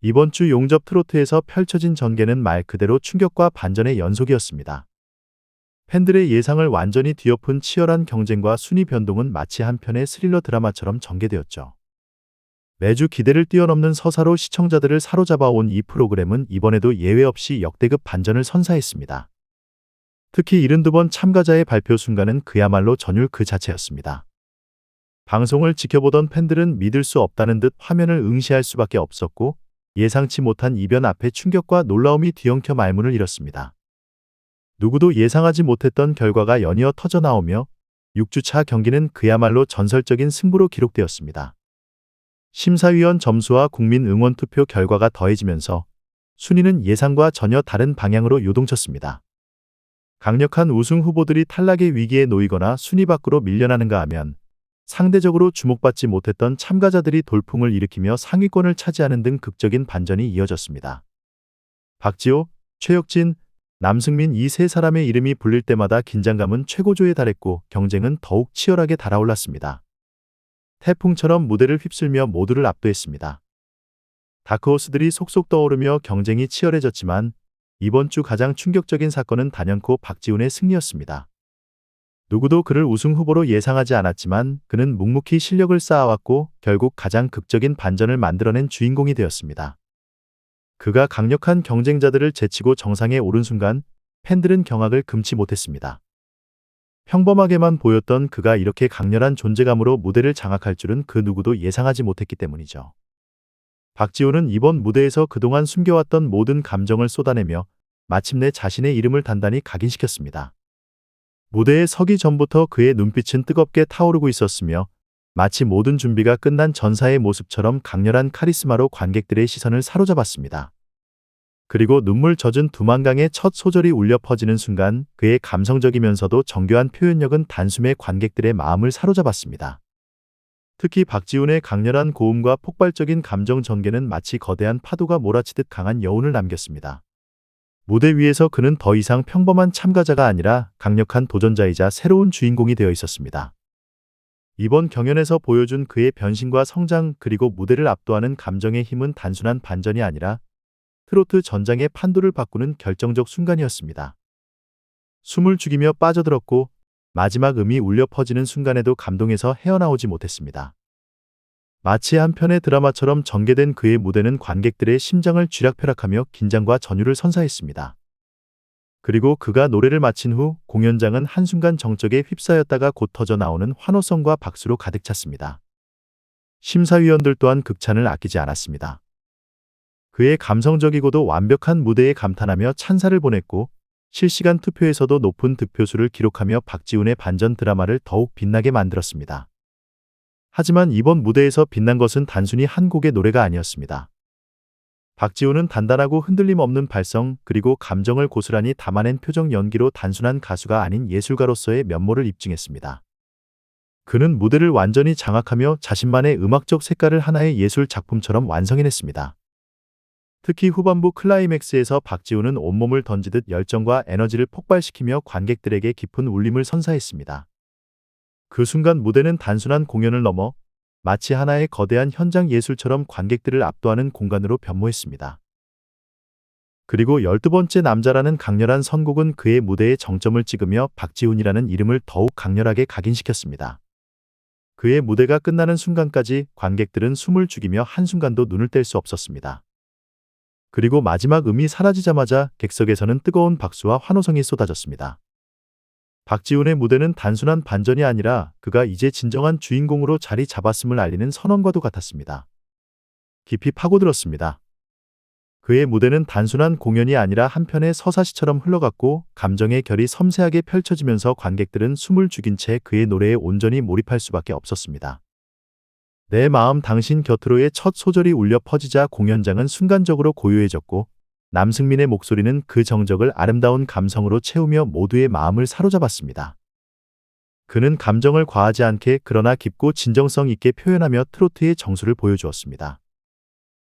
이번 주 용접 트로트에서 펼쳐진 전개는 말 그대로 충격과 반전의 연속이었습니다. 팬들의 예상을 완전히 뒤엎은 치열한 경쟁과 순위 변동은 마치 한편의 스릴러 드라마처럼 전개되었죠. 매주 기대를 뛰어넘는 서사로 시청자들을 사로잡아온 이 프로그램은 이번에도 예외 없이 역대급 반전을 선사했습니다. 특히 72번 참가자의 발표 순간은 그야말로 전율 그 자체였습니다. 방송을 지켜보던 팬들은 믿을 수 없다는 듯 화면을 응시할 수밖에 없었고, 예상치 못한 이변 앞에 충격과 놀라움이 뒤엉켜 말문을 잃었습니다. 누구도 예상하지 못했던 결과가 연이어 터져나오며 6주차 경기는 그야말로 전설적인 승부로 기록되었습니다. 심사위원 점수와 국민 응원 투표 결과가 더해지면서 순위는 예상과 전혀 다른 방향으로 요동쳤습니다. 강력한 우승 후보들이 탈락의 위기에 놓이거나 순위 밖으로 밀려나는가 하면 상대적으로 주목받지 못했던 참가자들이 돌풍을 일으키며 상위권을 차지하는 등 극적인 반전이 이어졌습니다. 박지호, 최혁진, 남승민 이 세 사람의 이름이 불릴 때마다 긴장감은 최고조에 달했고 경쟁은 더욱 치열하게 달아올랐습니다. 태풍처럼 무대를 휩쓸며 모두를 압도했습니다. 다크호스들이 속속 떠오르며 경쟁이 치열해졌지만 이번 주 가장 충격적인 사건은 단연코 박지훈의 승리였습니다. 누구도 그를 우승 후보로 예상하지 않았지만 그는 묵묵히 실력을 쌓아왔고 결국 가장 극적인 반전을 만들어낸 주인공이 되었습니다. 그가 강력한 경쟁자들을 제치고 정상에 오른 순간 팬들은 경악을 금치 못했습니다. 평범하게만 보였던 그가 이렇게 강렬한 존재감으로 무대를 장악할 줄은 그 누구도 예상하지 못했기 때문이죠. 박지훈은 이번 무대에서 그동안 숨겨왔던 모든 감정을 쏟아내며 마침내 자신의 이름을 단단히 각인시켰습니다. 무대에 서기 전부터 그의 눈빛은 뜨겁게 타오르고 있었으며 마치 모든 준비가 끝난 전사의 모습처럼 강렬한 카리스마로 관객들의 시선을 사로잡았습니다. 그리고 눈물 젖은 두만강의 첫 소절이 울려 퍼지는 순간 그의 감성적이면서도 정교한 표현력은 단숨에 관객들의 마음을 사로잡았습니다. 특히 박지훈의 강렬한 고음과 폭발적인 감정 전개는 마치 거대한 파도가 몰아치듯 강한 여운을 남겼습니다. 무대 위에서 그는 더 이상 평범한 참가자가 아니라 강력한 도전자이자 새로운 주인공이 되어 있었습니다. 이번 경연에서 보여준 그의 변신과 성장 그리고 무대를 압도하는 감정의 힘은 단순한 반전이 아니라 트로트 전장의 판도를 바꾸는 결정적 순간이었습니다. 숨을 죽이며 빠져들었고 마지막 음이 울려 퍼지는 순간에도 감동에서 헤어나오지 못했습니다. 마치 한 편의 드라마처럼 전개된 그의 무대는 관객들의 심장을 쥐락펴락하며 긴장과 전율을 선사했습니다. 그리고 그가 노래를 마친 후 공연장은 한순간 정적에 휩싸였다가 곧 터져 나오는 환호성과 박수로 가득 찼습니다. 심사위원들 또한 극찬을 아끼지 않았습니다. 그의 감성적이고도 완벽한 무대에 감탄하며 찬사를 보냈고 실시간 투표에서도 높은 득표수를 기록하며 박지훈의 반전 드라마를 더욱 빛나게 만들었습니다. 하지만 이번 무대에서 빛난 것은 단순히 한 곡의 노래가 아니었습니다. 박지훈은 단단하고 흔들림 없는 발성 그리고 감정을 고스란히 담아낸 표정 연기로 단순한 가수가 아닌 예술가로서의 면모를 입증했습니다. 그는 무대를 완전히 장악하며 자신만의 음악적 색깔을 하나의 예술 작품처럼 완성해냈습니다. 특히 후반부 클라이맥스에서 박지훈은 온몸을 던지듯 열정과 에너지를 폭발시키며 관객들에게 깊은 울림을 선사했습니다. 그 순간 무대는 단순한 공연을 넘어 마치 하나의 거대한 현장 예술처럼 관객들을 압도하는 공간으로 변모했습니다. 그리고 12번째 남자라는 강렬한 선곡은 그의 무대에 정점을 찍으며 박지훈이라는 이름을 더욱 강렬하게 각인시켰습니다. 그의 무대가 끝나는 순간까지 관객들은 숨을 죽이며 한순간도 눈을 뗄 수 없었습니다. 그리고 마지막 음이 사라지자마자 객석에서는 뜨거운 박수와 환호성이 쏟아졌습니다. 박지훈의 무대는 단순한 반전이 아니라 그가 이제 진정한 주인공으로 자리 잡았음을 알리는 선언과도 같았습니다. 깊이 파고들었습니다. 그의 무대는 단순한 공연이 아니라 한편의 서사시처럼 흘러갔고 감정의 결이 섬세하게 펼쳐지면서 관객들은 숨을 죽인 채 그의 노래에 온전히 몰입할 수밖에 없었습니다. 내 마음 당신 곁으로의 첫 소절이 울려 퍼지자 공연장은 순간적으로 고요해졌고 남승민의 목소리는 그 정적을 아름다운 감성으로 채우며 모두의 마음을 사로잡았습니다. 그는 감정을 과하지 않게 그러나 깊고 진정성 있게 표현하며 트로트의 정수를 보여주었습니다.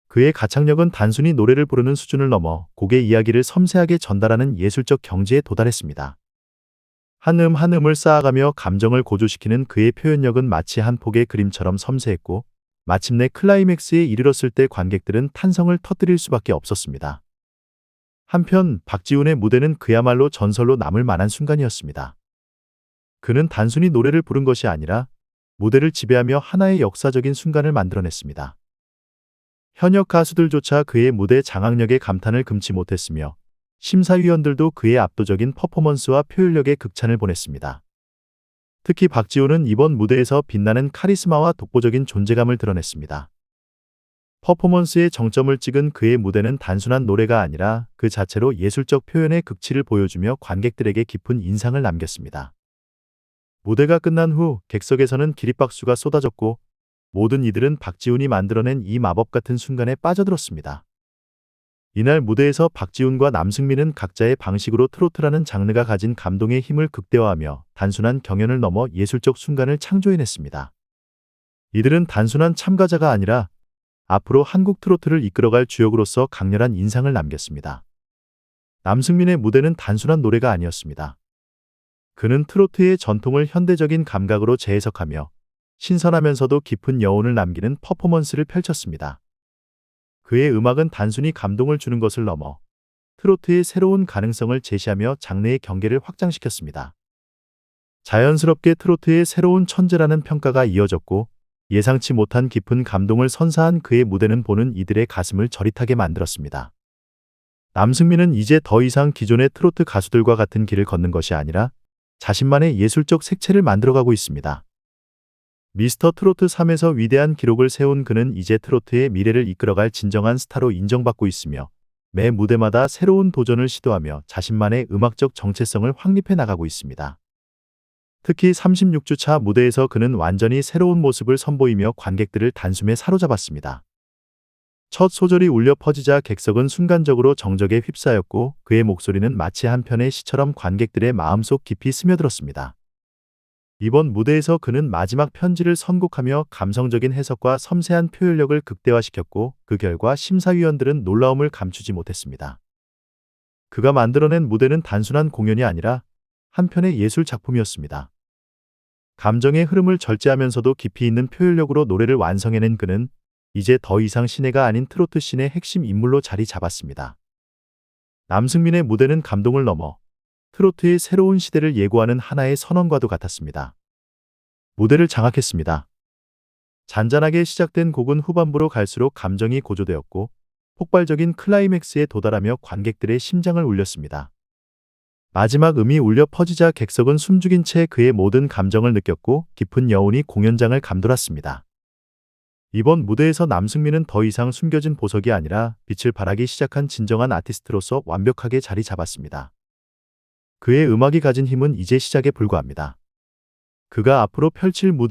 그의 가창력은 단순히 노래를 부르는 수준을 넘어 곡의 이야기를 섬세하게 전달하는 예술적 경지에 도달했습니다. 한 음 한 음을 쌓아가며 감정을 고조시키는 그의 표현력은 마치 한 폭의 그림처럼 섬세했고 마침내 클라이맥스에 이르렀을 때 관객들은 탄성을 터뜨릴 수밖에 없었습니다. 한편 박지훈의 무대는 그야말로 전설로 남을 만한 순간이었습니다. 그는 단순히 노래를 부른 것이 아니라 무대를 지배하며 하나의 역사적인 순간을 만들어냈습니다. 현역 가수들조차 그의 무대 장악력에 감탄을 금치 못했으며 심사위원들도 그의 압도적인 퍼포먼스와 표현력에 극찬을 보냈습니다. 특히 박지훈은 이번 무대에서 빛나는 카리스마와 독보적인 존재감을 드러냈습니다. 퍼포먼스의 정점을 찍은 그의 무대는 단순한 노래가 아니라 그 자체로 예술적 표현의 극치를 보여주며 관객들에게 깊은 인상을 남겼습니다. 무대가 끝난 후 객석에서는 기립박수가 쏟아졌고 모든 이들은 박지훈이 만들어낸 이 마법 같은 순간에 빠져들었습니다. 이날 무대에서 박지훈과 남승민은 각자의 방식으로 트로트라는 장르가 가진 감동의 힘을 극대화하며 단순한 경연을 넘어 예술적 순간을 창조해냈습니다. 이들은 단순한 참가자가 아니라 앞으로 한국 트로트를 이끌어갈 주역으로서 강렬한 인상을 남겼습니다. 남승민의 무대는 단순한 노래가 아니었습니다. 그는 트로트의 전통을 현대적인 감각으로 재해석하며 신선하면서도 깊은 여운을 남기는 퍼포먼스를 펼쳤습니다. 그의 음악은 단순히 감동을 주는 것을 넘어 트로트의 새로운 가능성을 제시하며 장르의 경계를 확장시켰습니다. 자연스럽게 트로트의 새로운 천재라는 평가가 이어졌고 예상치 못한 깊은 감동을 선사한 그의 무대는 보는 이들의 가슴을 저릿하게 만들었습니다. 남승민은 이제 더 이상 기존의 트로트 가수들과 같은 길을 걷는 것이 아니라 자신만의 예술적 색채를 만들어가고 있습니다. 미스터 트로트 3에서 위대한 기록을 세운 그는 이제 트로트의 미래를 이끌어갈 진정한 스타로 인정받고 있으며 매 무대마다 새로운 도전을 시도하며 자신만의 음악적 정체성을 확립해 나가고 있습니다. 특히 36주차 무대에서 그는 완전히 새로운 모습을 선보이며 관객들을 단숨에 사로잡았습니다. 첫 소절이 울려 퍼지자 객석은 순간적으로 정적에 휩싸였고 그의 목소리는 마치 한 편의 시처럼 관객들의 마음속 깊이 스며들었습니다. 이번 무대에서 그는 마지막 편지를 선곡하며 감성적인 해석과 섬세한 표현력을 극대화시켰고 그 결과 심사위원들은 놀라움을 감추지 못했습니다. 그가 만들어낸 무대는 단순한 공연이 아니라 한 편의 예술 작품이었습니다. 감정의 흐름을 절제하면서도 깊이 있는 표현력으로 노래를 완성해낸 그는 이제 더 이상 신예가 아닌 트로트 씬의 핵심 인물로 자리 잡았습니다. 남승민의 무대는 감동을 넘어 트로트의 새로운 시대를 예고하는 하나의 선언과도 같았습니다. 무대를 장악했습니다. 잔잔하게 시작된 곡은 후반부로 갈수록 감정이 고조되었고 폭발적인 클라이맥스에 도달하며 관객들의 심장을 울렸습니다. 마지막 음이 울려 퍼지자 객석은 숨죽인 채 그의 모든 감정을 느꼈고 깊은 여운이 공연장을 감돌았습니다. 이번 무대에서 남승민은 더 이상 숨겨진 보석이 아니라 빛을 발하기 시작한 진정한 아티스트로서 완벽하게 자리 잡았습니다. 그의 음악이 가진 힘은 이제 시작에 불과합니다. 그가 앞으로 펼칠 무대